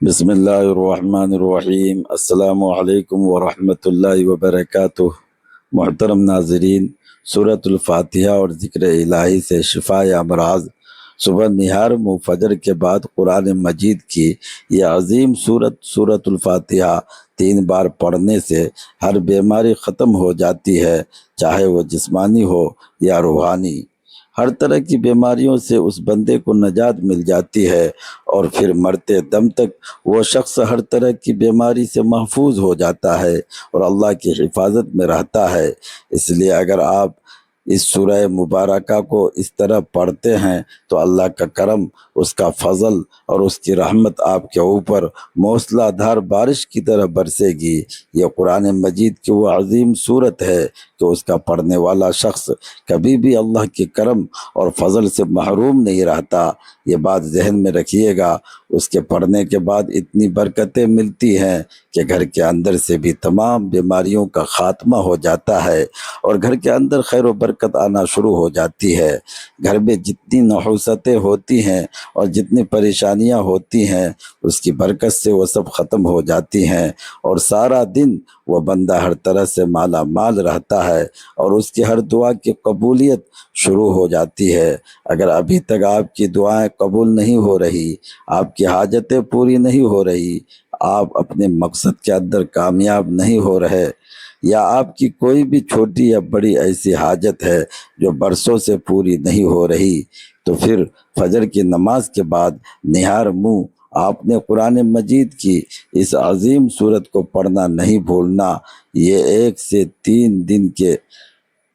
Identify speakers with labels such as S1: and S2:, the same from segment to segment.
S1: بسم اللہ الرحمن الرحیم۔ السلام علیکم ورحمۃ اللہ وبرکاتہ۔ محترم ناظرین، سورۃ الفاتحہ اور ذکر الہی سے شفا امراض۔ صبح نہار منہ فجر کے بعد قرآن مجید کی یہ عظیم سورۃ الفاتحہ 3 بار پڑھنے سے ہر بیماری ختم ہو جاتی ہے، چاہے وہ جسمانی ہو یا روحانی۔ ہر طرح کی بیماریوں سے اس بندے کو نجات مل جاتی ہے، اور پھر مرتے دم تک وہ شخص ہر طرح کی بیماری سے محفوظ ہو جاتا ہے اور اللہ کی حفاظت میں رہتا ہے۔ اس لیے اگر آپ اس سورہ مبارکہ کو اس طرح پڑھتے ہیں تو اللہ کا کرم، اس کا فضل اور اس کی رحمت آپ کے اوپر موسلا دھار بارش کی طرح برسے گی۔ یہ قرآن مجید کی وہ عظیم صورت ہے کہ اس کا پڑھنے والا شخص کبھی بھی اللہ کے کرم اور فضل سے محروم نہیں رہتا۔ یہ بات ذہن میں رکھیے گا۔ اس کے پڑھنے کے بعد اتنی برکتیں ملتی ہیں کہ گھر کے اندر سے بھی تمام بیماریوں کا خاتمہ ہو جاتا ہے اور گھر کے اندر خیر و برکت آنا شروع ہو جاتی ہے۔ گھر میں جتنی نحوستیں ہوتی ہیں اور جتنی پریشانیاں ہوتی ہیں، اس کی برکت سے وہ سب ختم ہو جاتی ہیں، اور سارا دن وہ بندہ ہر طرح سے مالا مال رہتا ہے اور اس کی ہر دعا کی قبولیت شروع ہو جاتی ہے۔ اگر ابھی تک آپ کی دعائیں قبول نہیں ہو رہی، آپ کی حاجتیں پوری نہیں ہو رہی، آپ اپنے مقصد کے اندر کامیاب نہیں ہو رہے، یا آپ کی کوئی بھی چھوٹی یا بڑی ایسی حاجت ہے جو برسوں سے پوری نہیں ہو رہی، تو پھر فجر کی نماز کے بعد نہار منہ آپ نے قرآن مجید کی اس عظیم صورت کو پڑھنا نہیں بھولنا۔ یہ 1 سے 3 دن کے،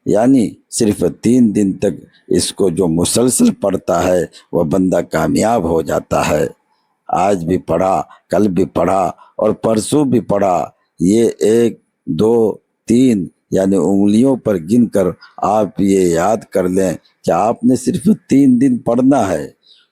S1: یعنی صرف 3 دن تک اس کو جو مسلسل پڑھتا ہے وہ بندہ کامیاب ہو جاتا ہے۔ آج بھی پڑھا، کل بھی پڑھا اور پرسوں بھی پڑھا، یہ 1 2 3 یعنی انگلیوں پر گن کر آپ یہ یاد کر لیں کہ آپ نے صرف 3 دن پڑھنا ہے۔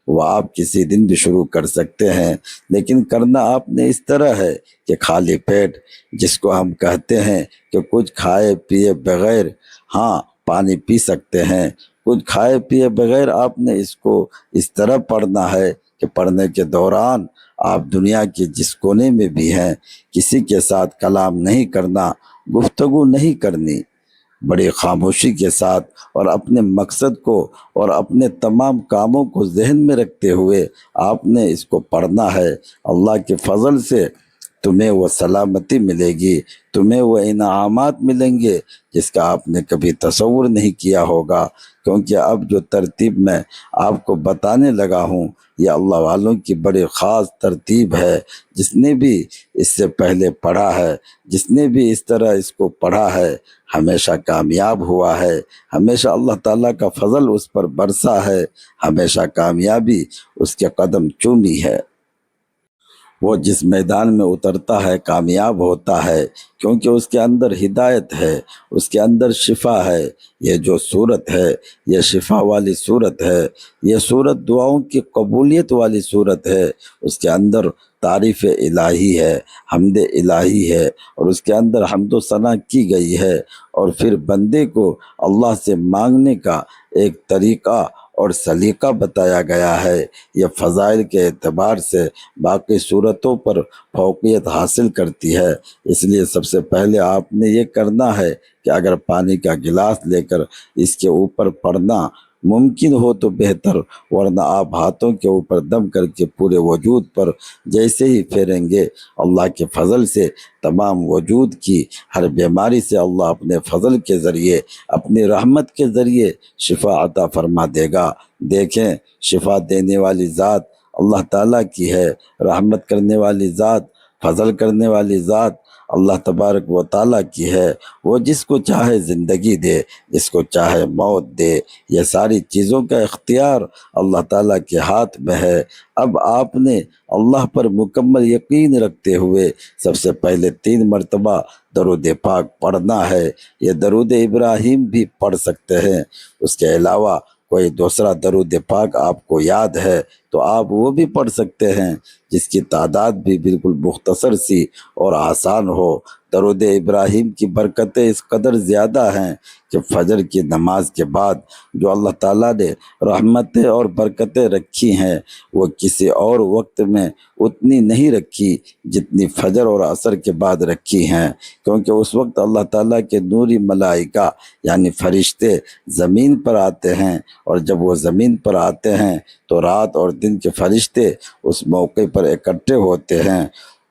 S1: وہ آپ کسی دن بھی شروع کر سکتے ہیں، لیکن کرنا آپ نے اس طرح ہے کہ خالی پیٹ، جس کو ہم کہتے ہیں کہ کچھ کھائے پیے بغیر، ہاں پانی پی سکتے ہیں، کچھ کھائے پیے بغیر آپ نے اس کو اس طرح پڑھنا ہے کہ پڑھنے کے دوران آپ دنیا کے جس کونے میں بھی ہیں کسی کے ساتھ کلام نہیں کرنا، گفتگو نہیں کرنی، بڑی خاموشی کے ساتھ اور اپنے مقصد کو اور اپنے تمام کاموں کو ذہن میں رکھتے ہوئے آپ نے اس کو پڑھنا ہے۔ اللہ کے فضل سے تمہیں وہ سلامتی ملے گی، تمہیں وہ انعامات ملیں گے جس کا آپ نے کبھی تصور نہیں کیا ہوگا، کیونکہ اب جو ترتیب میں آپ کو بتانے لگا ہوں یہ اللہ والوں کی بڑی خاص ترتیب ہے۔ جس نے بھی اس سے پہلے پڑھا ہے، جس نے بھی اس طرح اس کو پڑھا ہے، ہمیشہ کامیاب ہوا ہے، ہمیشہ اللہ تعالیٰ کا فضل اس پر برسا ہے، ہمیشہ کامیابی اس کے قدم چومی ہے۔ وہ جس میدان میں اترتا ہے کامیاب ہوتا ہے، کیونکہ اس کے اندر ہدایت ہے، اس کے اندر شفا ہے۔ یہ جو صورت ہے یہ شفا والی صورت ہے، یہ صورت دعاؤں کی قبولیت والی صورت ہے۔ اس کے اندر تعریف الہی ہے، حمد الہی ہے، اور اس کے اندر حمد و ثنا کی گئی ہے، اور پھر بندے کو اللہ سے مانگنے کا ایک طریقہ اور سلیقہ بتایا گیا ہے۔ یہ فضائل کے اعتبار سے باقی صورتوں پر فوقیت حاصل کرتی ہے۔ اس لیے سب سے پہلے آپ نے یہ کرنا ہے کہ اگر پانی کا گلاس لے کر اس کے اوپر پڑھنا ممکن ہو تو بہتر، ورنہ آپ ہاتھوں کے اوپر دم کر کے پورے وجود پر جیسے ہی پھیریں گے، اللہ کے فضل سے تمام وجود کی ہر بیماری سے اللہ اپنے فضل کے ذریعے، اپنی رحمت کے ذریعے شفا عطا فرما دے گا۔ دیکھیں، شفا دینے والی ذات اللہ تعالیٰ کی ہے، رحمت کرنے والی ذات، فضل کرنے والی ذات اللہ تبارک و تعالیٰ کی ہے۔ وہ جس کو چاہے زندگی دے، جس کو چاہے موت دے، یہ ساری چیزوں کا اختیار اللہ تعالیٰ کے ہاتھ میں ہے۔ اب آپ نے اللہ پر مکمل یقین رکھتے ہوئے سب سے پہلے 3 مرتبہ درود پاک پڑھنا ہے۔ یہ درود ابراہیم بھی پڑھ سکتے ہیں، اس کے علاوہ کوئی دوسرا درود پاک آپ کو یاد ہے تو آپ وہ بھی پڑھ سکتے ہیں، جس کی تعداد بھی بالکل مختصر سی اور آسان ہو۔ درود ابراہیم کی برکتیں اس قدر زیادہ ہیں کہ فجر کی نماز کے بعد جو اللہ تعالیٰ نے رحمتیں اور برکتیں رکھی ہیں وہ کسی اور وقت میں اتنی نہیں رکھی جتنی فجر اور عصر کے بعد رکھی ہیں، کیونکہ اس وقت اللہ تعالیٰ کے نوری ملائکہ یعنی فرشتے زمین پر آتے ہیں، اور جب وہ زمین پر آتے ہیں تو رات اور دن کے فرشتے اس موقع پر اکٹھے ہوتے ہیں۔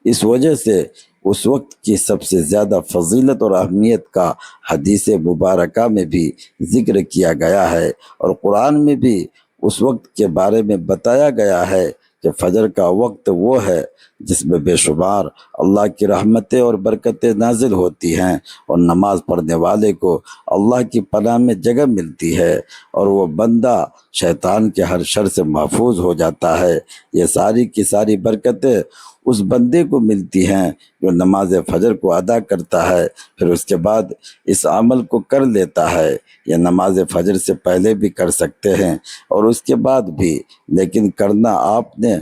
S1: اس وجہ سے اس وقت کی سب سے زیادہ فضیلت اور اہمیت کا حدیث مبارکہ میں بھی ذکر کیا گیا ہے، اور قرآن میں بھی اس وقت کے بارے میں بتایا گیا ہے کہ فجر کا وقت وہ ہے جس میں بے شمار اللہ کی رحمتیں اور برکتیں نازل ہوتی ہیں، اور نماز پڑھنے والے کو اللہ کی پناہ میں جگہ ملتی ہے، اور وہ بندہ شیطان کے ہر شر سے محفوظ ہو جاتا ہے۔ یہ ساری کی ساری برکتیں اس بندے کو ملتی ہیں جو نماز فجر کو ادا کرتا ہے، پھر اس کے بعد اس عمل کو کر لیتا ہے۔ یہ نماز فجر سے پہلے بھی کر سکتے ہیں اور اس کے بعد بھی، لیکن کرنا آپ نے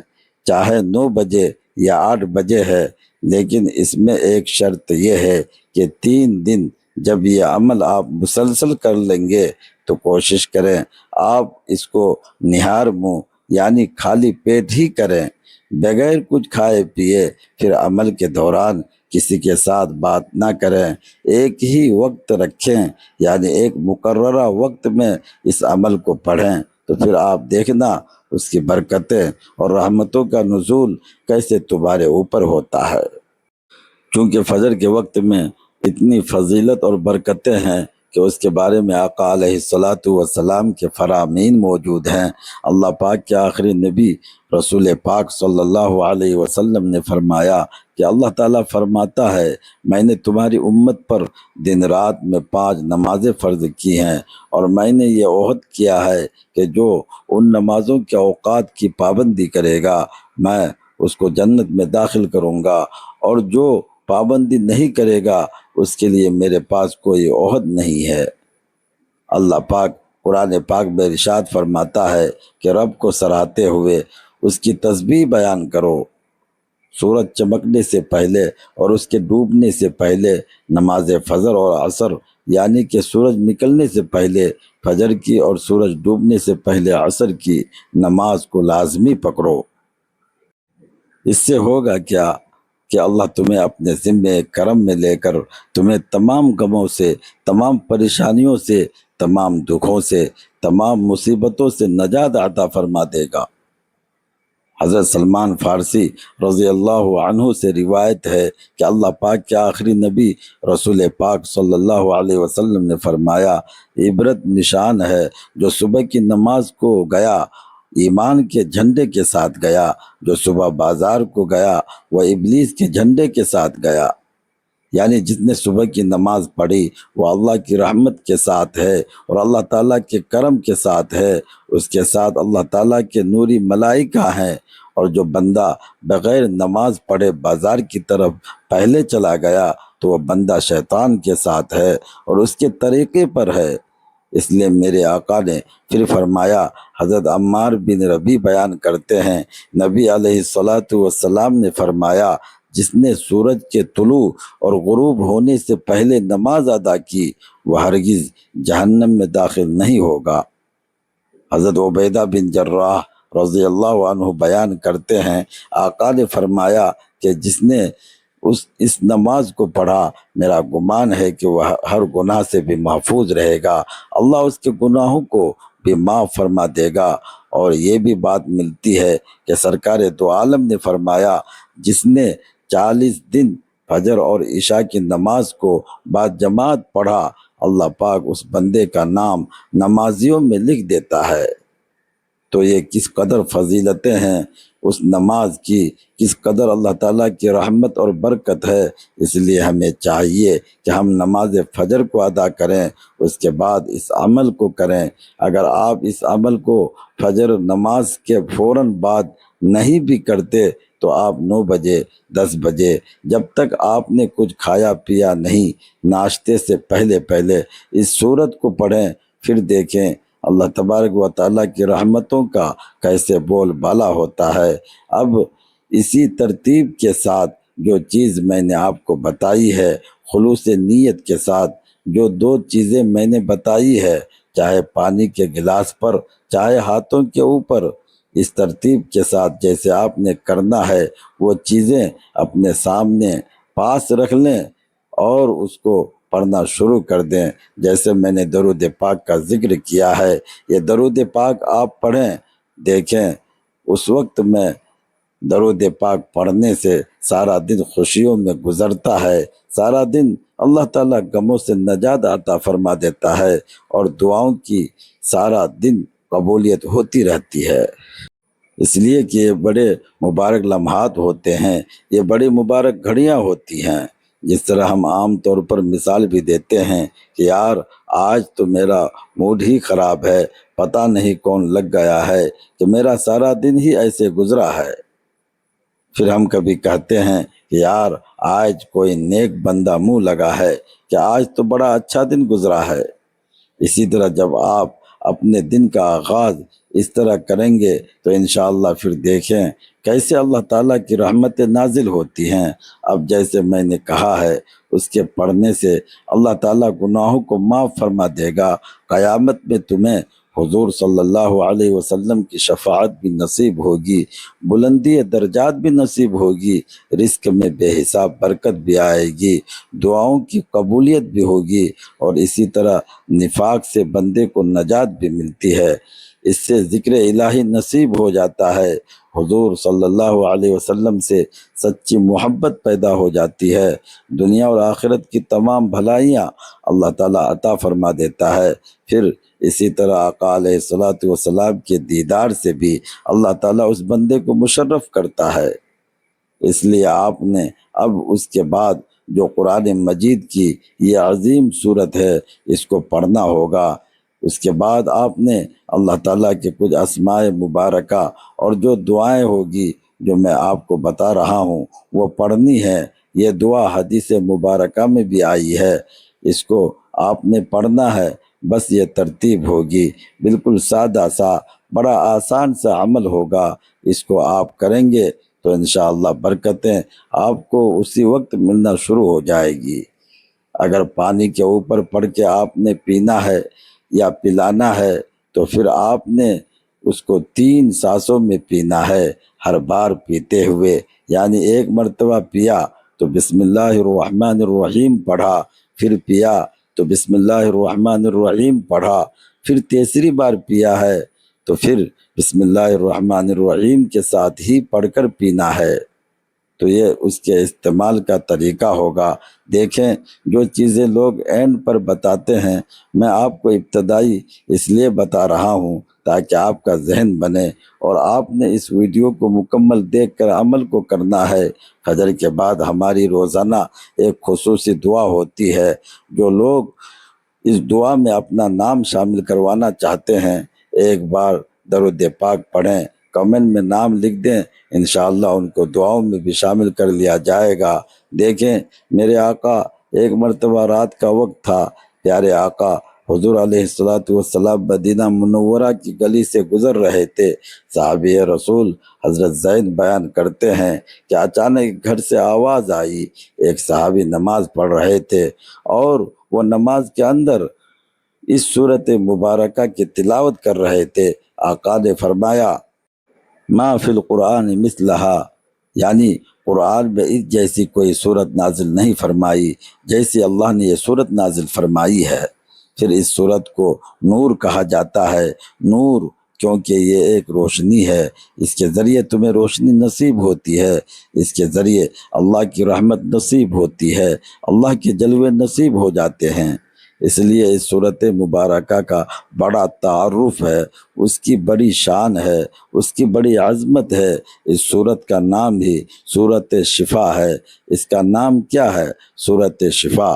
S1: چاہے 9 بجے یا 8 بجے ہے، لیکن اس میں ایک شرط یہ ہے کہ 3 دن جب یہ عمل آپ مسلسل کر لیں گے تو کوشش کریں آپ اس کو نہار منہ یعنی خالی پیٹ ہی کریں، بغیر کچھ کھائے پیے۔ پھر عمل کے دوران کسی کے ساتھ بات نہ کریں، ایک ہی وقت رکھیں، یعنی ایک مقررہ وقت میں اس عمل کو پڑھیں، تو پھر آپ دیکھنا اس کی برکتیں اور رحمتوں کا نزول کیسے تمہارے اوپر ہوتا ہے۔ چونکہ فجر کے وقت میں اتنی فضیلت اور برکتیں ہیں کہ اس کے بارے میں آقا علیہ الصلاۃ والسلام کے فرامین موجود ہیں۔ اللہ پاک کے آخری نبی رسول پاک صلی اللہ علیہ وسلم نے فرمایا کہ اللہ تعالیٰ فرماتا ہے، میں نے تمہاری امت پر دن رات میں 5 نمازیں فرض کی ہیں، اور میں نے یہ عہد کیا ہے کہ جو ان نمازوں کے اوقات کی پابندی کرے گا میں اس کو جنت میں داخل کروں گا، اور جو پابندی نہیں کرے گا اس کے لیے میرے پاس کوئی عہد نہیں ہے۔ اللہ پاک قرآن پاک میں ارشاد فرماتا ہے کہ رب کو سراہتے ہوئے اس کی تسبیح بیان کرو، سورج چمکنے سے پہلے اور اس کے ڈوبنے سے پہلے نماز فجر اور عصر، یعنی کہ سورج نکلنے سے پہلے فجر کی اور سورج ڈوبنے سے پہلے عصر کی نماز کو لازمی پکڑو۔ اس سے ہوگا کیا کہ اللہ تمہیں اپنے ذمے کرم میں لے کر تمہیں تمام غموں سے، تمام پریشانیوں سے، تمام دکھوں سے، تمام مصیبتوں سے نجات عطا فرما دے گا۔ حضرت سلمان فارسی رضی اللہ عنہ سے روایت ہے کہ اللہ پاک کے آخری نبی رسول پاک صلی اللہ علیہ وسلم نے فرمایا، عبرت نشان ہے جو صبح کی نماز کو گیا ایمان کے جھنڈے کے ساتھ گیا، جو صبح بازار کو گیا وہ ابلیس کے جھنڈے کے ساتھ گیا۔ یعنی جس نے صبح کی نماز پڑھی وہ اللہ کی رحمت کے ساتھ ہے اور اللہ تعالیٰ کے کرم کے ساتھ ہے، اس کے ساتھ اللہ تعالیٰ کے نوری ملائکہ ہیں، اور جو بندہ بغیر نماز پڑھے بازار کی طرف پہلے چلا گیا تو وہ بندہ شیطان کے ساتھ ہے اور اس کے طریقے پر ہے۔ اس لیے میرے آقا نے پھر فرمایا، حضرت عمار بن ربیع بیان کرتے ہیں، نبی علیہ الصلاۃ والسلام نے فرمایا، جس نے سورج کے طلوع اور غروب ہونے سے پہلے نماز ادا کی وہ ہرگز جہنم میں داخل نہیں ہوگا۔ حضرت عبیدہ بن جراح رضی اللہ عنہ بیان کرتے ہیں، آقا نے فرمایا کہ جس نے اس نماز کو پڑھا میرا گمان ہے کہ وہ ہر گناہ سے بھی محفوظ رہے گا، اللہ اس کے گناہوں کو بھی معاف فرما دے گا۔ اور یہ بھی بات ملتی ہے کہ سرکار دو عالم نے فرمایا، جس نے 40 دن فجر اور عشاء کی نماز کو بعد جماعت پڑھا اللہ پاک اس بندے کا نام نمازیوں میں لکھ دیتا ہے۔ تو یہ کس قدر فضیلتیں ہیں اس نماز کی، کس قدر اللہ تعالیٰ کی رحمت اور برکت ہے۔ اس لیے ہمیں چاہیے کہ ہم نماز فجر کو ادا کریں، اس کے بعد اس عمل کو کریں۔ اگر آپ اس عمل کو فجر نماز کے فوراً بعد نہیں بھی کرتے تو آپ 9 بجے 10 بجے جب تک آپ نے کچھ کھایا پیا نہیں، ناشتے سے پہلے اس سورت کو پڑھیں، پھر دیکھیں اللہ تبارک و تعالیٰ کی رحمتوں کا کیسے بول بالا ہوتا ہے۔ اب اسی ترتیب کے ساتھ جو چیز میں نے آپ کو بتائی ہے خلوص نیت کے ساتھ، جو دو چیزیں میں نے بتائی ہے، چاہے پانی کے گلاس پر چاہے ہاتھوں کے اوپر، اس ترتیب کے ساتھ جیسے آپ نے کرنا ہے وہ چیزیں اپنے سامنے پاس رکھ لیں اور اس کو پڑھنا شروع کر دیں۔ جیسے میں نے درود پاک کا ذکر کیا ہے، یہ درود پاک آپ پڑھیں، دیکھیں اس وقت میں درود پاک پڑھنے سے سارا دن خوشیوں میں گزرتا ہے، سارا دن اللہ تعالیٰ غموں سے نجات عطا فرما دیتا ہے اور دعاؤں کی سارا دن قبولیت ہوتی رہتی ہے۔ اس لیے کہ یہ بڑے مبارک لمحات ہوتے ہیں، یہ بڑی مبارک گھڑیاں ہوتی ہیں۔ جس طرح ہم عام طور پر مثال بھی دیتے ہیں کہ یار آج تو میرا موڈ ہی خراب ہے، پتہ نہیں کون لگ گیا ہے کہ میرا سارا دن ہی ایسے گزرا ہے۔ پھر ہم کبھی کہتے ہیں کہ یار آج کوئی نیک بندہ منہ لگا ہے کہ آج تو بڑا اچھا دن گزرا ہے۔ اسی طرح جب آپ اپنے دن کا آغاز اس طرح کریں گے تو انشاءاللہ پھر دیکھیں کیسے اللہ تعالیٰ کی رحمتیں نازل ہوتی ہیں۔ اب جیسے میں نے کہا ہے اس کے پڑھنے سے اللہ تعالیٰ گناہوں کو معاف فرما دے گا، قیامت میں تمہیں حضور صلی اللہ علیہ وسلم کی شفاعت بھی نصیب ہوگی، بلندی درجات بھی نصیب ہوگی، رزق میں بے حساب برکت بھی آئے گی، دعاؤں کی قبولیت بھی ہوگی، اور اسی طرح نفاق سے بندے کو نجات بھی ملتی ہے۔ اس سے ذکر الہی نصیب ہو جاتا ہے، حضور صلی اللہ علیہ وسلم سے سچی محبت پیدا ہو جاتی ہے، دنیا اور آخرت کی تمام بھلائیاں اللہ تعالیٰ عطا فرما دیتا ہے۔ پھر اسی طرح آقا علیہ الصلوۃ والسلام کے دیدار سے بھی اللہ تعالیٰ اس بندے کو مشرف کرتا ہے۔ اس لیے آپ نے اب اس کے بعد جو قرآن مجید کی یہ عظیم صورت ہے اس کو پڑھنا ہوگا۔ اس کے بعد آپ نے اللہ تعالیٰ کے کچھ اسماء مبارکہ اور جو دعائیں ہوگی جو میں آپ کو بتا رہا ہوں وہ پڑھنی ہے۔ یہ دعا حدیث مبارکہ میں بھی آئی ہے، اس کو آپ نے پڑھنا ہے، بس یہ ترتیب ہوگی، بالکل سادہ سا بڑا آسان سا عمل ہوگا۔ اس کو آپ کریں گے تو انشاءاللہ برکتیں آپ کو اسی وقت ملنا شروع ہو جائے گی۔ اگر پانی کے اوپر پڑھ کے آپ نے پینا ہے یا پلانا ہے تو پھر آپ نے اس کو 3 سانسوں میں پینا ہے، ہر بار پیتے ہوئے، یعنی ایک مرتبہ پیا تو بسم اللہ الرحمن الرحیم پڑھا، پھر پیا تو بسم اللہ الرحمن الرحیم پڑھا، پھر تیسری بار پیا ہے تو پھر بسم اللہ الرحمن الرحیم کے ساتھ ہی پڑھ کر پینا ہے۔ تو یہ اس کے استعمال کا طریقہ ہوگا۔ دیکھیں جو چیزیں لوگ اینڈ پر بتاتے ہیں میں آپ کو ابتدائی اس لیے بتا رہا ہوں تاکہ آپ کا ذہن بنے، اور آپ نے اس ویڈیو کو مکمل دیکھ کر عمل کو کرنا ہے۔ فجر کے بعد ہماری روزانہ ایک خصوصی دعا ہوتی ہے، جو لوگ اس دعا میں اپنا نام شامل کروانا چاہتے ہیں ایک بار درود پاک پڑھیں، کمنٹ میں نام لکھ دیں، انشاءاللہ ان کو دعاؤں میں بھی شامل کر لیا جائے گا۔ دیکھیں میرے آقا ایک مرتبہ رات کا وقت تھا، پیارے آقا حضور علیہ الصلوۃ والسلام مدینہ منورہ کی گلی سے گزر رہے تھے۔ صحابی رسول حضرت زید بیان کرتے ہیں کہ اچانک گھر سے آواز آئی، ایک صحابی نماز پڑھ رہے تھے اور وہ نماز کے اندر اس صورت مبارکہ کی تلاوت کر رہے تھے۔ آقا نے فرمایا ما فی القرآن مثلہا، یعنی قرآن میں اس جیسی کوئی صورت نازل نہیں فرمائی جیسی اللہ نے یہ صورت نازل فرمائی ہے۔ پھر اس صورت کو نور کہا جاتا ہے، نور کیونکہ یہ ایک روشنی ہے، اس کے ذریعے تمہیں روشنی نصیب ہوتی ہے، اس کے ذریعے اللہ کی رحمت نصیب ہوتی ہے، اللہ کے جلوے نصیب ہو جاتے ہیں۔ اس لیے اس صورت مبارکہ کا بڑا تعارف ہے، اس کی بڑی شان ہے، اس کی بڑی عظمت ہے۔ اس صورت کا نام ہی صورت شفا ہے۔ اس کا نام کیا ہے؟ صورت شفا۔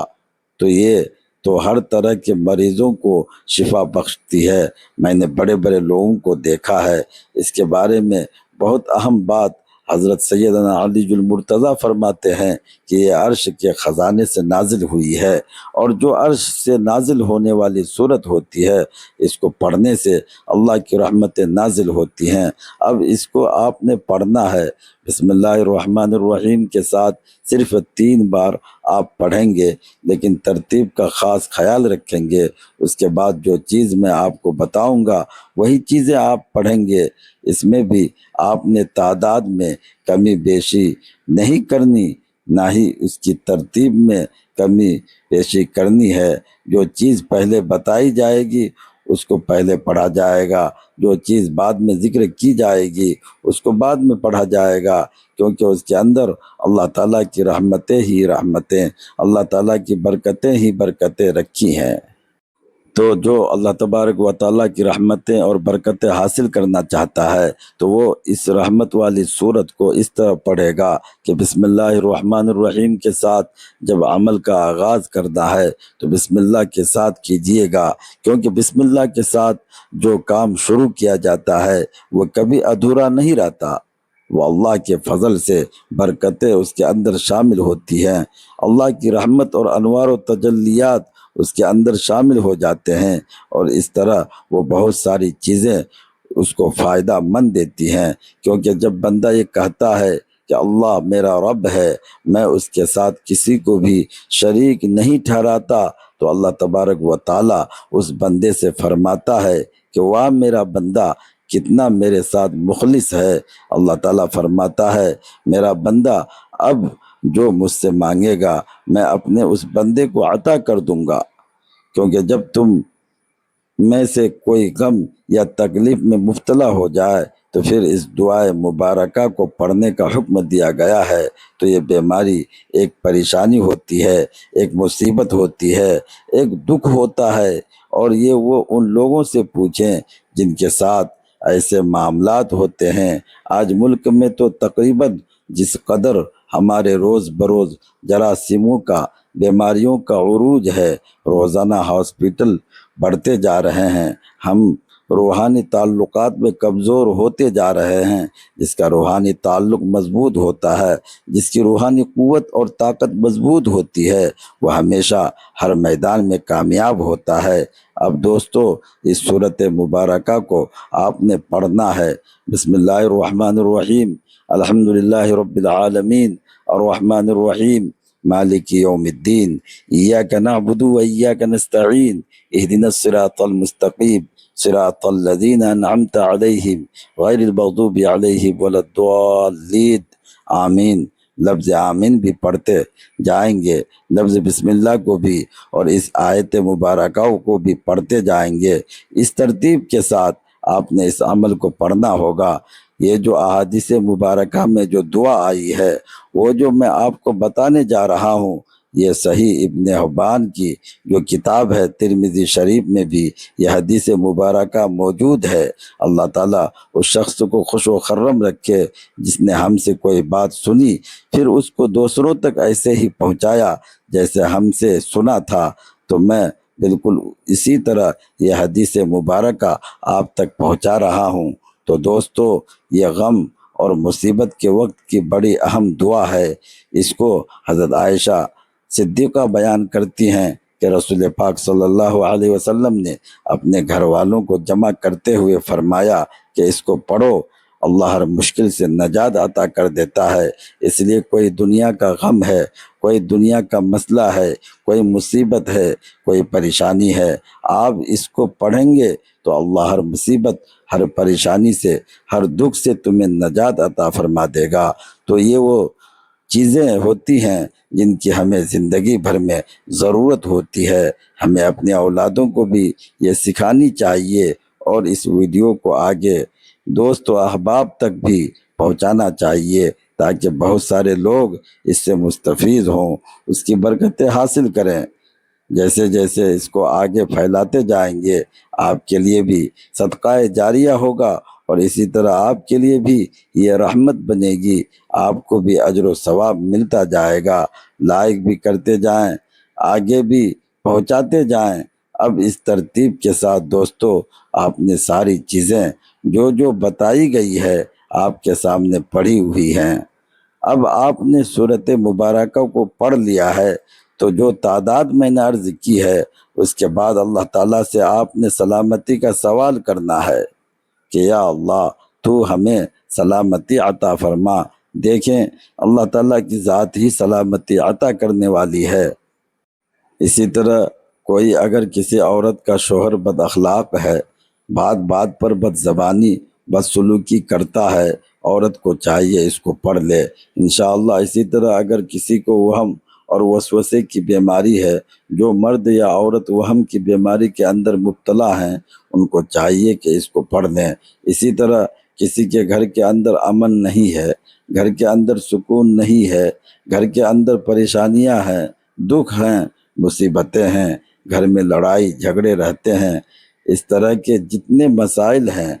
S1: تو یہ تو ہر طرح کے مریضوں کو شفا بخشتی ہے۔ میں نے بڑے بڑے لوگوں کو دیکھا ہے، اس کے بارے میں بہت اہم بات حضرت سیدنا علی المرتضیٰ فرماتے ہیں کہ یہ عرش کے خزانے سے نازل ہوئی ہے، اور جو عرش سے نازل ہونے والی صورت ہوتی ہے اس کو پڑھنے سے اللہ کی رحمتیں نازل ہوتی ہیں۔ اب اس کو آپ نے پڑھنا ہے، بسم اللہ الرحمن الرحیم کے ساتھ صرف 3 بار آپ پڑھیں گے، لیکن ترتیب کا خاص خیال رکھیں گے۔ اس کے بعد جو چیز میں آپ کو بتاؤں گا وہی چیزیں آپ پڑھیں گے۔ اس میں بھی آپ نے تعداد میں کمی بیشی نہیں کرنی، نہ ہی اس کی ترتیب میں کمی بیشی کرنی ہے۔ جو چیز پہلے بتائی جائے گی اس کو پہلے پڑھا جائے گا، جو چیز بعد میں ذکر کی جائے گی اس کو بعد میں پڑھا جائے گا، کیونکہ اس کے اندر اللہ تعالیٰ کی رحمتیں ہی رحمتیں، اللہ تعالیٰ کی برکتیں ہی برکتیں رکھی ہیں۔ تو جو اللہ تبارک و تعالیٰ کی رحمتیں اور برکتیں حاصل کرنا چاہتا ہے تو وہ اس رحمت والی صورت کو اس طرح پڑھے گا کہ بسم اللہ الرحمن الرحیم کے ساتھ جب عمل کا آغاز کرنا ہے تو بسم اللہ کے ساتھ کیجیے گا، کیونکہ بسم اللہ کے ساتھ جو کام شروع کیا جاتا ہے وہ کبھی ادھورا نہیں رہتا، وہ اللہ کے فضل سے برکتیں اس کے اندر شامل ہوتی ہیں، اللہ کی رحمت اور انوار و تجلیات اس کے اندر شامل ہو جاتے ہیں، اور اس طرح وہ بہت ساری چیزیں اس کو فائدہ مند دیتی ہیں۔ کیونکہ جب بندہ یہ کہتا ہے کہ اللہ میرا رب ہے، میں اس کے ساتھ کسی کو بھی شریک نہیں ٹھہراتا، تو اللہ تبارک و تعالیٰ اس بندے سے فرماتا ہے کہ واہ میرا بندہ کتنا میرے ساتھ مخلص ہے۔ اللہ تعالیٰ فرماتا ہے میرا بندہ اب جو مجھ سے مانگے گا میں اپنے اس بندے کو عطا کر دوں گا، کیونکہ جب تم میں سے کوئی غم یا تکلیف میں مبتلا ہو جائے تو پھر اس دعائے مبارکہ کو پڑھنے کا حکم دیا گیا ہے۔ تو یہ بیماری ایک پریشانی ہوتی ہے، ایک مصیبت ہوتی ہے، ایک دکھ ہوتا ہے، اور یہ وہ ان لوگوں سے پوچھیں جن کے ساتھ ایسے معاملات ہوتے ہیں۔ آج ملک میں تو تقریباً جس قدر ہمارے روز بروز جراثیموں کا، بیماریوں کا عروج ہے، روزانہ ہاسپٹل بڑھتے جا رہے ہیں، ہم روحانی تعلقات میں کمزور ہوتے جا رہے ہیں۔ جس کا روحانی تعلق مضبوط ہوتا ہے، جس کی روحانی قوت اور طاقت مضبوط ہوتی ہے، وہ ہمیشہ ہر میدان میں کامیاب ہوتا ہے۔ اب دوستو اس صورت مبارکہ کو آپ نے پڑھنا ہے۔ بسم اللہ الرحمن الرحیم، الحمدللہ رب العالمین، الرحمن الرحیم، مالک یوم الدین، ایاک نعبد و ایاک نستعین، اہدنا الصراط المستقیم، صراط الذین انعمت علیہم غیر المغضوب علیہم ولا الضالین، آمین۔ لفظ آمین بھی پڑھتے جائیں گے، لفظ بسم اللہ کو بھی اور اس آیت مبارکہ کو بھی پڑھتے جائیں گے۔ اس ترتیب کے ساتھ آپ نے اس عمل کو پڑھنا ہوگا۔ یہ جو احادیث مبارکہ میں جو دعا آئی ہے وہ جو میں آپ کو بتانے جا رہا ہوں، یہ صحیح ابن حبان کی جو کتاب ہے ترمذی شریف میں بھی یہ حدیث مبارکہ موجود ہے۔ اللہ تعالیٰ اس شخص کو خوش و خرم رکھے جس نے ہم سے کوئی بات سنی پھر اس کو دوسروں تک ایسے ہی پہنچایا جیسے ہم سے سنا تھا۔ تو میں بالکل اسی طرح یہ حدیث مبارکہ آپ تک پہنچا رہا ہوں۔ تو دوستو یہ غم اور مصیبت کے وقت کی بڑی اہم دعا ہے۔ اس کو حضرت عائشہ صدیقہ بیان کرتی ہیں کہ رسول پاک صلی اللہ علیہ وسلم نے اپنے گھر والوں کو جمع کرتے ہوئے فرمایا کہ اس کو پڑھو، اللہ ہر مشکل سے نجات عطا کر دیتا ہے۔ اس لیے کوئی دنیا کا غم ہے، کوئی دنیا کا مسئلہ ہے، کوئی مصیبت ہے، کوئی پریشانی ہے، آپ اس کو پڑھیں گے تو اللہ ہر مصیبت، ہر پریشانی سے، ہر دکھ سے تمہیں نجات عطا فرما دے گا۔ تو یہ وہ چیزیں ہوتی ہیں جن کی ہمیں زندگی بھر میں ضرورت ہوتی ہے۔ ہمیں اپنے اولادوں کو بھی یہ سکھانی چاہیے اور اس ویڈیو کو آگے دوست و احباب تک بھی پہنچانا چاہیے تاکہ بہت سارے لوگ اس سے مستفید ہوں، اس کی برکتیں حاصل کریں۔ جیسے جیسے اس کو آگے پھیلاتے جائیں گے آپ کے لیے بھی صدقہ جاریہ ہوگا، اور اسی طرح آپ کے لیے بھی یہ رحمت بنے گی، آپ کو بھی اجر و ثواب ملتا جائے گا۔ لائک بھی کرتے جائیں، آگے بھی پہنچاتے جائیں۔ اب اس ترتیب کے ساتھ دوستو آپ نے ساری چیزیں جو جو بتائی گئی ہے آپ کے سامنے پڑھی ہوئی ہیں۔ اب آپ نے صورت مبارکہ کو پڑھ لیا ہے تو جو تعداد میں نے عرض کی ہے اس کے بعد اللہ تعالیٰ سے آپ نے سلامتی کا سوال کرنا ہے کہ یا اللہ تو ہمیں سلامتی عطا فرما، دیکھیں اللہ تعالیٰ کی ذات ہی سلامتی عطا کرنے والی ہے۔ اسی طرح کوئی اگر کسی عورت کا شوہر بد اخلاق ہے، بات بات پر بد زبانی بد سلوکی کرتا ہے، عورت کو چاہیے اس کو پڑھ لے انشاءاللہ۔ اسی طرح اگر کسی کو وہم اور وسوسے کی بیماری ہے، جو مرد یا عورت وہم کی بیماری کے اندر مبتلا ہیں، ان کو چاہیے کہ اس کو پڑھ لیں۔ اسی طرح کسی کے گھر کے اندر امن نہیں ہے، گھر کے اندر سکون نہیں ہے، گھر کے اندر پریشانیاں ہیں، دکھ ہیں، مصیبتیں ہیں، گھر میں لڑائی جھگڑے رہتے ہیں، اس طرح کے جتنے مسائل ہیں،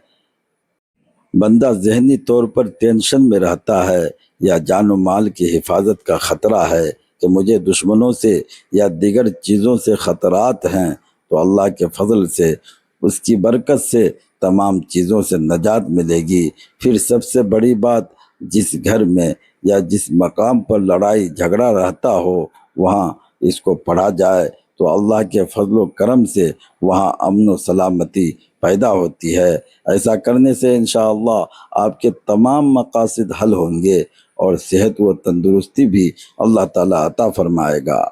S1: بندہ ذہنی طور پر ٹینشن میں رہتا ہے یا جان و مال کی حفاظت کا خطرہ ہے کہ مجھے دشمنوں سے یا دیگر چیزوں سے خطرات ہیں، تو اللہ کے فضل سے اس کی برکت سے تمام چیزوں سے نجات ملے گی۔ پھر سب سے بڑی بات، جس گھر میں یا جس مقام پر لڑائی جھگڑا رہتا ہو وہاں اس کو پڑھا جائے تو اللہ کے فضل و کرم سے وہاں امن و سلامتی پیدا ہوتی ہے۔ ایسا کرنے سے انشاءاللہ آپ کے تمام مقاصد حل ہوں گے اور صحت و تندرستی بھی اللہ تعالیٰ عطا فرمائے گا۔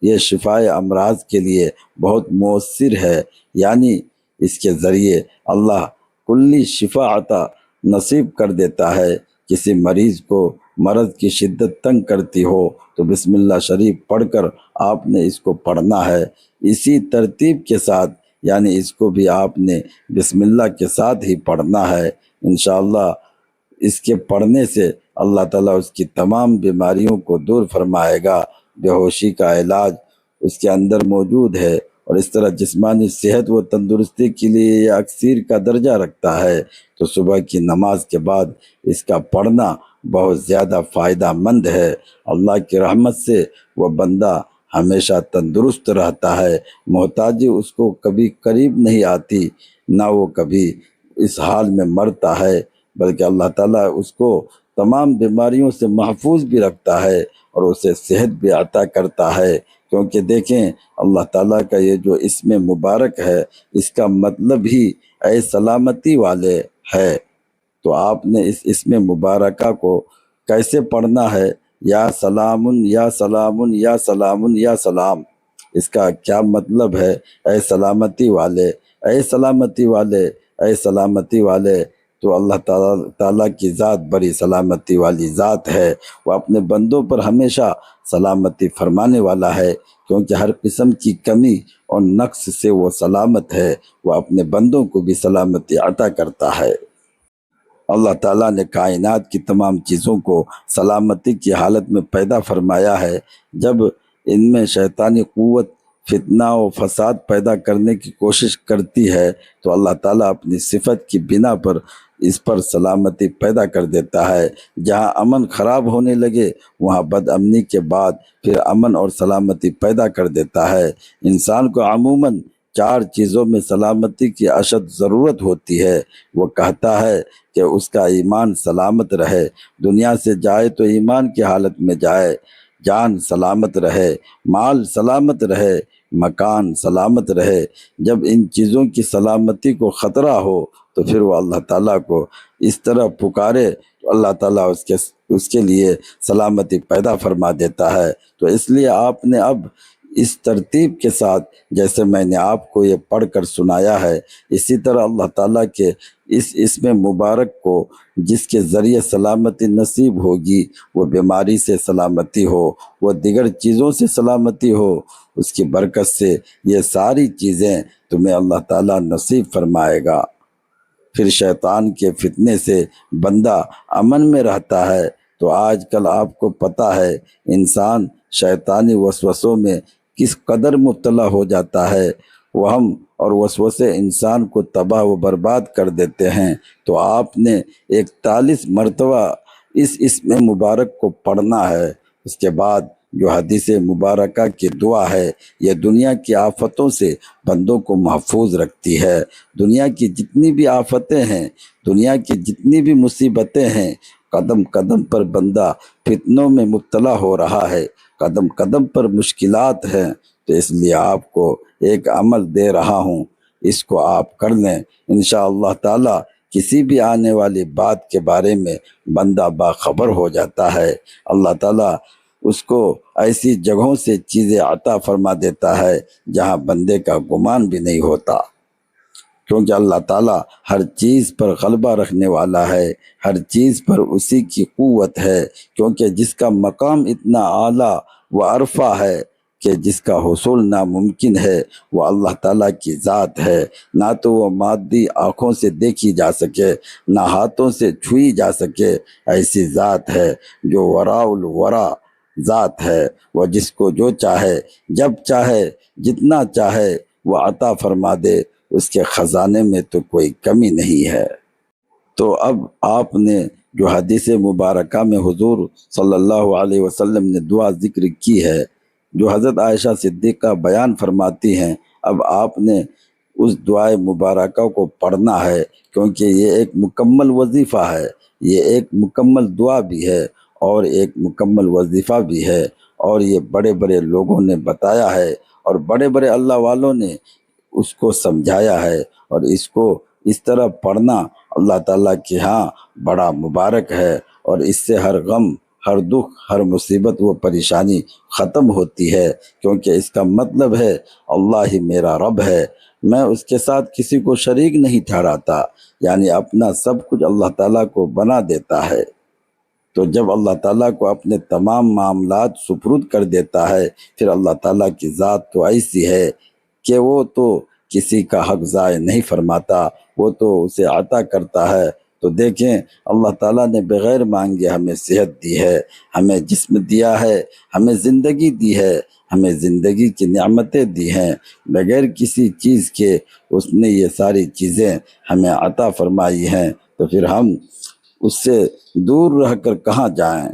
S1: یہ شفائے امراض کے لیے بہت مؤثر ہے، یعنی اس کے ذریعے اللہ کلی شفا عطا نصیب کر دیتا ہے۔ کسی مریض کو مرض کی شدت تنگ کرتی ہو تو بسم اللہ شریف پڑھ کر آپ نے اس کو پڑھنا ہے، اسی ترتیب کے ساتھ، یعنی اس کو بھی آپ نے بسم اللہ کے ساتھ ہی پڑھنا ہے انشاءاللہ۔ اس کے پڑھنے سے اللہ تعالیٰ اس کی تمام بیماریوں کو دور فرمائے گا۔ بے ہوشی کا علاج اس کے اندر موجود ہے، اور اس طرح جسمانی صحت و تندرستی کے لیے یہ اکثیر کا درجہ رکھتا ہے، تو صبح کی نماز کے بعد اس کا پڑھنا بہت زیادہ فائدہ مند ہے۔ اللہ کی رحمت سے وہ بندہ ہمیشہ تندرست رہتا ہے، محتاجی اس کو کبھی قریب نہیں آتی، نہ وہ کبھی اس حال میں مرتا ہے، بلکہ اللہ تعالیٰ اس کو تمام بیماریوں سے محفوظ بھی رکھتا ہے اور اسے صحت بھی عطا کرتا ہے۔ کیونکہ دیکھیں اللہ تعالیٰ کا یہ جو اسم مبارک ہے، اس کا مطلب ہی اے سلامتی والے ہے، تو آپ نے اس اسم مبارکہ کو کیسے پڑھنا ہے؟ یا سلام یا سلام یا سلام یا سلام، اس کا کیا مطلب ہے؟ اے سلامتی والے، اے سلامتی والے، اے سلامتی والے۔ تو اللہ تعالیٰ کی ذات بڑی سلامتی والی ذات ہے، وہ اپنے بندوں پر ہمیشہ سلامتی فرمانے والا ہے، کیونکہ ہر قسم کی کمی اور نقص سے وہ سلامت ہے، وہ اپنے بندوں کو بھی سلامتی عطا کرتا ہے۔ اللہ تعالیٰ نے کائنات کی تمام چیزوں کو سلامتی کی حالت میں پیدا فرمایا ہے۔ جب ان میں شیطانی قوت فتنہ و فساد پیدا کرنے کی کوشش کرتی ہے تو اللہ تعالیٰ اپنی صفت کی بنا پر اس پر سلامتی پیدا کر دیتا ہے۔ جہاں امن خراب ہونے لگے وہاں بد امنی کے بعد پھر امن اور سلامتی پیدا کر دیتا ہے۔ انسان کو عموماً 4 چیزوں میں سلامتی کی اشد ضرورت ہوتی ہے۔ وہ کہتا ہے کہ اس کا ایمان سلامت رہے، دنیا سے جائے تو ایمان کی حالت میں جائے، جان سلامت رہے، مال سلامت رہے، مکان سلامت رہے۔ جب ان چیزوں کی سلامتی کو خطرہ ہو تو پھر وہ اللہ تعالیٰ کو اس طرح پکارے تو اللہ تعالیٰ اس کے لیے سلامتی پیدا فرما دیتا ہے۔ تو اس لیے آپ نے اب اس ترتیب کے ساتھ جیسے میں نے آپ کو یہ پڑھ کر سنایا ہے، اسی طرح اللہ تعالیٰ کے اس اسم مبارک کو جس کے ذریعے سلامتی نصیب ہوگی، وہ بیماری سے سلامتی ہو، وہ دیگر چیزوں سے سلامتی ہو، اس کی برکت سے یہ ساری چیزیں تمہیں اللہ تعالیٰ نصیب فرمائے گا۔ پھر شیطان کے فتنے سے بندہ امن میں رہتا ہے۔ تو آج کل آپ کو پتہ ہے انسان شیطانی وسوسوں میں کس قدر مبتلا ہو جاتا ہے، وہم اور وسوسے انسان کو تباہ و برباد کر دیتے ہیں۔ تو آپ نے 41 مرتبہ اس اسم مبارک کو پڑھنا ہے۔ اس کے بعد جو حدیث مبارکہ کی دعا ہے، یہ دنیا کی آفتوں سے بندوں کو محفوظ رکھتی ہے۔ دنیا کی جتنی بھی آفتیں ہیں، دنیا کی جتنی بھی مصیبتیں ہیں، قدم قدم پر بندہ فتنوں میں مبتلا ہو رہا ہے، قدم قدم پر مشکلات ہیں، تو اس لیے آپ کو ایک عمل دے رہا ہوں، اس کو آپ کر لیں انشاءاللہ تعالی۔ کسی بھی آنے والی بات کے بارے میں بندہ باخبر ہو جاتا ہے۔ اللہ تعالیٰ اس کو ایسی جگہوں سے چیزیں عطا فرما دیتا ہے جہاں بندے کا گمان بھی نہیں ہوتا، کیونکہ اللہ تعالیٰ ہر چیز پر غلبہ رکھنے والا ہے، ہر چیز پر اسی کی قوت ہے، کیونکہ جس کا مقام اتنا اعلیٰ و عرفہ ہے کہ جس کا حصول ناممکن ہے، وہ اللہ تعالیٰ کی ذات ہے۔ نہ تو وہ مادی آنکھوں سے دیکھی جا سکے، نہ ہاتھوں سے چھوئی جا سکے، ایسی ذات ہے جو وراء الورا ذات ہے۔ وہ جس کو جو چاہے، جب چاہے، جتنا چاہے وہ عطا فرما دے، اس کے خزانے میں تو کوئی کمی نہیں ہے۔ تو اب آپ نے جو حدیث مبارکہ میں حضور صلی اللہ علیہ وسلم نے دعا ذکر کی ہے، جو حضرت عائشہ صدیقہ بیان فرماتی ہیں، اب آپ نے اس دعائے مبارکہ کو پڑھنا ہے، کیونکہ یہ ایک مکمل وظیفہ ہے، یہ ایک مکمل دعا بھی ہے اور ایک مکمل وظیفہ بھی ہے، اور یہ بڑے بڑے لوگوں نے بتایا ہے اور بڑے بڑے اللہ والوں نے اس کو سمجھایا ہے، اور اس کو اس طرح پڑھنا اللہ تعالیٰ کے ہاں بڑا مبارک ہے، اور اس سے ہر غم، ہر دکھ، ہر مصیبت و پریشانی ختم ہوتی ہے، کیونکہ اس کا مطلب ہے اللہ ہی میرا رب ہے، میں اس کے ساتھ کسی کو شریک نہیں ٹھہراتا، یعنی اپنا سب کچھ اللہ تعالیٰ کو بنا دیتا ہے۔ تو جب اللہ تعالیٰ کو اپنے تمام معاملات سپرد کر دیتا ہے، پھر اللہ تعالیٰ کی ذات تو ایسی ہے کہ وہ تو کسی کا حق ضائع نہیں فرماتا، وہ تو اسے عطا کرتا ہے۔ تو دیکھیں، اللہ تعالیٰ نے بغیر مانگے ہمیں صحت دی ہے، ہمیں جسم دیا ہے، ہمیں زندگی دی ہے، ہمیں زندگی کی نعمتیں دی ہیں، بغیر کسی چیز کے اس نے یہ ساری چیزیں ہمیں عطا فرمائی ہیں، تو پھر ہم اس سے دور رہ کر کہاں جائیں؟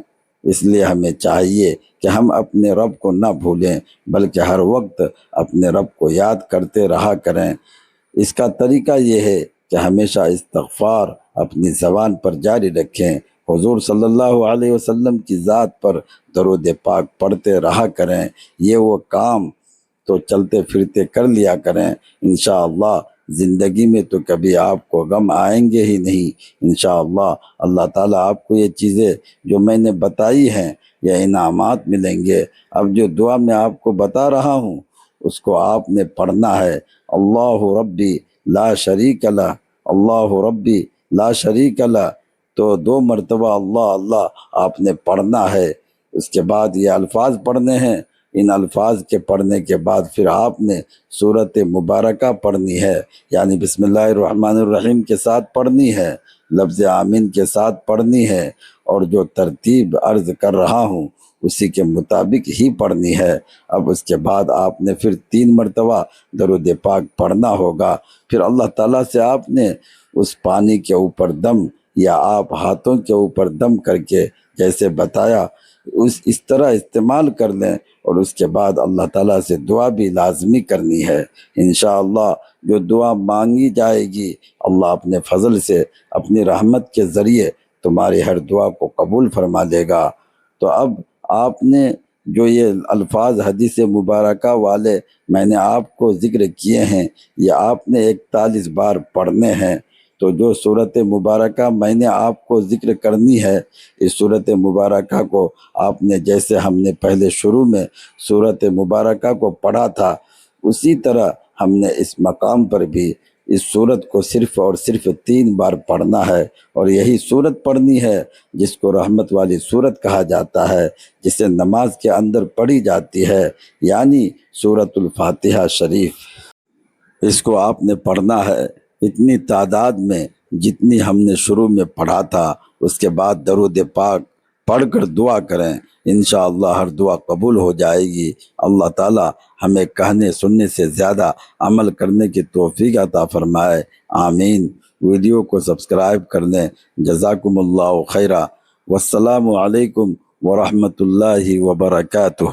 S1: اس لیے ہمیں چاہیے کہ ہم اپنے رب کو نہ بھولیں، بلکہ ہر وقت اپنے رب کو یاد کرتے رہا کریں۔ اس کا طریقہ یہ ہے کہ ہمیشہ استغفار اپنی زبان پر جاری رکھیں، حضور صلی اللہ علیہ وسلم کی ذات پر درود پاک پڑھتے رہا کریں، یہ وہ کام تو چلتے پھرتے کر لیا کریں، انشاءاللہ زندگی میں تو کبھی آپ کو غم آئیں گے ہی نہیں۔ انشاءاللہ اللہ تعالیٰ آپ کو یہ چیزیں جو میں نے بتائی ہیں، یہ انعامات ملیں گے۔ اب جو دعا میں آپ کو بتا رہا ہوں اس کو آپ نے پڑھنا ہے، اللہ ربی لا شریک لہ، اللہ ربی لا شریک لہ، تو 2 مرتبہ اللہ اللہ آپ نے پڑھنا ہے۔ اس کے بعد یہ الفاظ پڑھنے ہیں، ان الفاظ کے پڑھنے کے بعد پھر آپ نے سورت مبارکہ پڑھنی ہے، یعنی بسم اللہ الرحمن الرحیم کے ساتھ پڑھنی ہے، لفظ آمین کے ساتھ پڑھنی ہے، اور جو ترتیب عرض کر رہا ہوں اسی کے مطابق ہی پڑھنی ہے۔ اب اس کے بعد آپ نے پھر 3 مرتبہ درود پاک پڑھنا ہوگا، پھر اللہ تعالیٰ سے آپ نے اس پانی کے اوپر دم، یا آپ ہاتھوں کے اوپر دم کر کے جیسے بتایا اس طرح استعمال کر لیں، اور اس کے بعد اللہ تعالیٰ سے دعا بھی لازمی کرنی ہے۔ انشاءاللہ جو دعا مانگی جائے گی، اللہ اپنے فضل سے، اپنی رحمت کے ذریعے تمہاری ہر دعا کو قبول فرما لے گا۔ تو اب آپ نے جو یہ الفاظ حدیث مبارکہ والے میں نے آپ کو ذکر کیے ہیں، یہ آپ نے 41 بار پڑھنے ہیں۔ تو جو صورت مبارکہ میں نے آپ کو ذکر کرنی ہے، اس صورت مبارکہ کو آپ نے جیسے ہم نے پہلے شروع میں صورت مبارکہ کو پڑھا تھا، اسی طرح ہم نے اس مقام پر بھی اس صورت کو صرف اور صرف 3 بار پڑھنا ہے، اور یہی صورت پڑھنی ہے جس کو رحمت والی صورت کہا جاتا ہے، جسے نماز کے اندر پڑھی جاتی ہے، یعنی سورۃ الفاتحہ شریف۔ اس کو آپ نے پڑھنا ہے اتنی تعداد میں جتنی ہم نے شروع میں پڑھا تھا، اس کے بعد درود پاک پڑھ کر دعا کریں، انشاءاللہ ہر دعا قبول ہو جائے گی۔ اللہ تعالیٰ ہمیں کہنے سننے سے زیادہ عمل کرنے کی توفیق عطا فرمائے، آمین۔ ویڈیو کو سبسکرائب کر لیں، جزاکم اللہ خیرہ، والسلام علیکم ورحمۃ اللہ وبرکاتہ۔